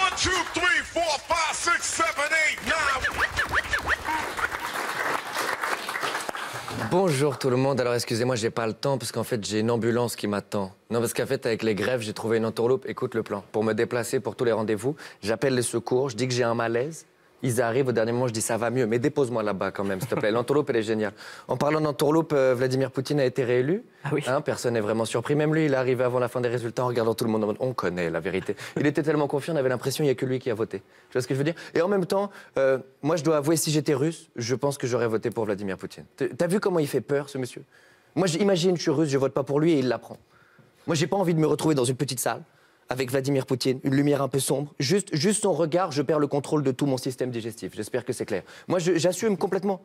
1, 2, 3, 4, 5, 6, 7, 8, 9. Bonjour tout le monde, alors excusez-moi, j'ai pas le temps parce qu'en fait j'ai une ambulance qui m'attend. Non, parce qu'en fait avec les grèves, j'ai trouvé une entourloupe, écoute le plan. Pour me déplacer pour tous les rendez-vous, j'appelle les secours, je dis que j'ai un malaise. Ils arrivent, au dernier moment, je dis ça va mieux, mais dépose-moi là-bas quand même, s'il te plaît. L'entourloupe, elle est géniale. En parlant d'entourloupe, Vladimir Poutine a été réélu. Ah oui. Hein, personne n'est vraiment surpris. Même lui, il est arrivé avant la fin des résultats en regardant tout le monde en mode on connaît la vérité. Il était tellement confiant, on avait l'impression qu'il n'y a que lui qui a voté. Tu vois ce que je veux dire? Et en même temps, moi, je dois avouer, si j'étais russe, je pense que j'aurais voté pour Vladimir Poutine. T'as vu comment il fait peur, ce monsieur? Moi, j'imagine, je suis russe, je vote pas pour lui et il l'apprend. Moi, j'ai pas envie de me retrouver dans une petite salle avec Vladimir Poutine, une lumière un peu sombre. Juste son regard, je perds le contrôle de tout mon système digestif. J'espère que c'est clair. Moi, j'assume complètement.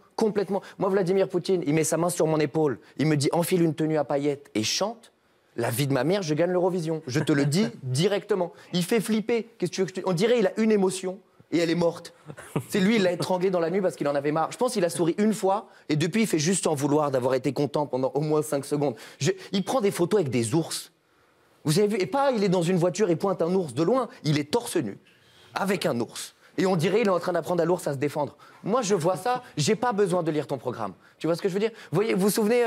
Moi, Vladimir Poutine, il met sa main sur mon épaule, il me dit enfile une tenue à paillettes et chante. La vie de ma mère, je gagne l'Eurovision. Je te le dis directement. Il fait flipper. Qu'est-ce que tu veux que je te... On dirait qu'il a une émotion et elle est morte. C'est lui, il l'a étranglé dans la nuit parce qu'il en avait marre. Je pense qu'il a souri une fois et depuis, il fait juste en vouloir d'avoir été content pendant au moins 5 secondes. Il prend des photos avec des ours. Vous avez vu? Et pas, il est dans une voiture et pointe un ours de loin. Il est torse nu, avec un ours. Et on dirait qu'il est en train d'apprendre à l'ours à se défendre. Moi, je vois ça, j'ai pas besoin de lire ton programme. Tu vois ce que je veux dire? Vous vous souvenez,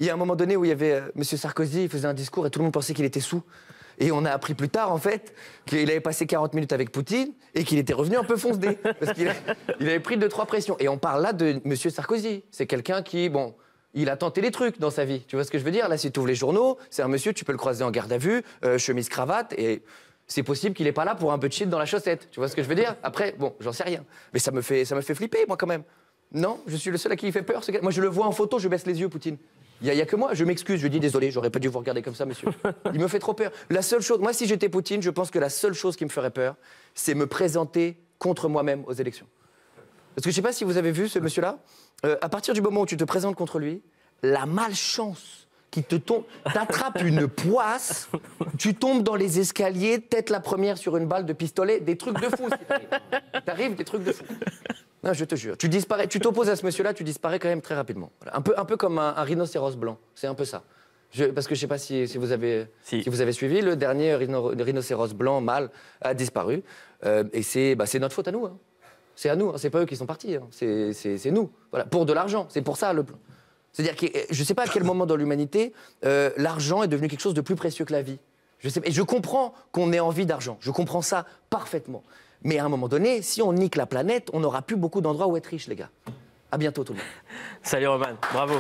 il y a un moment donné où il y avait M. Sarkozy, il faisait un discours et tout le monde pensait qu'il était saoul. Et on a appris plus tard, en fait, qu'il avait passé 40 minutes avec Poutine et qu'il était revenu un peu fonce-dé. Parce qu'il avait pris 2-3 pressions. Et on parle là de M. Sarkozy. C'est quelqu'un qui, bon... Il a tenté les trucs dans sa vie, tu vois ce que je veux dire? Là, si tu ouvres les journaux, c'est un monsieur, tu peux le croiser en garde à vue, chemise, cravate, et c'est possible qu'il n'est pas là pour un peu de shit dans la chaussette, tu vois ce que je veux dire? Après, bon, j'en sais rien, mais ça me fait flipper, moi, quand même. Non, je suis le seul à qui il fait peur, ce gars. Moi, je le vois en photo, je baisse les yeux, Poutine. Il y a que moi, je m'excuse, je dis désolé, j'aurais pas dû vous regarder comme ça, monsieur. Il me fait trop peur. La seule chose, moi, si j'étais Poutine, je pense que la seule chose qui me ferait peur, c'est me présenter contre moi-même aux élections. Parce que je sais pas si vous avez vu ce monsieur-là, à partir du moment où tu te présentes contre lui, la malchance qui te tombe, t'attrapes une poisse, tu tombes dans les escaliers, tête la première sur une balle de pistolet, des trucs de fou. T'arrives, des trucs de fou. Non, je te jure, tu disparais, tu t'opposes à ce monsieur-là, tu disparais quand même très rapidement. Voilà. Un peu comme un rhinocéros blanc, c'est un peu ça. Parce que je sais pas si vous avez suivi, le dernier rhinocéros blanc mâle a disparu, et c'est notre faute à nous. Hein. C'est à nous, hein. C'est pas eux qui sont partis, hein. C'est nous. Voilà. Pour de l'argent, c'est pour ça le plan. C'est-à-dire que je ne sais pas à quel moment dans l'humanité, l'argent est devenu quelque chose de plus précieux que la vie. Et je comprends qu'on ait envie d'argent, je comprends ça parfaitement. Mais à un moment donné, si on nique la planète, on n'aura plus beaucoup d'endroits où être riche, les gars. À bientôt tout le monde. Salut Roman, bravo.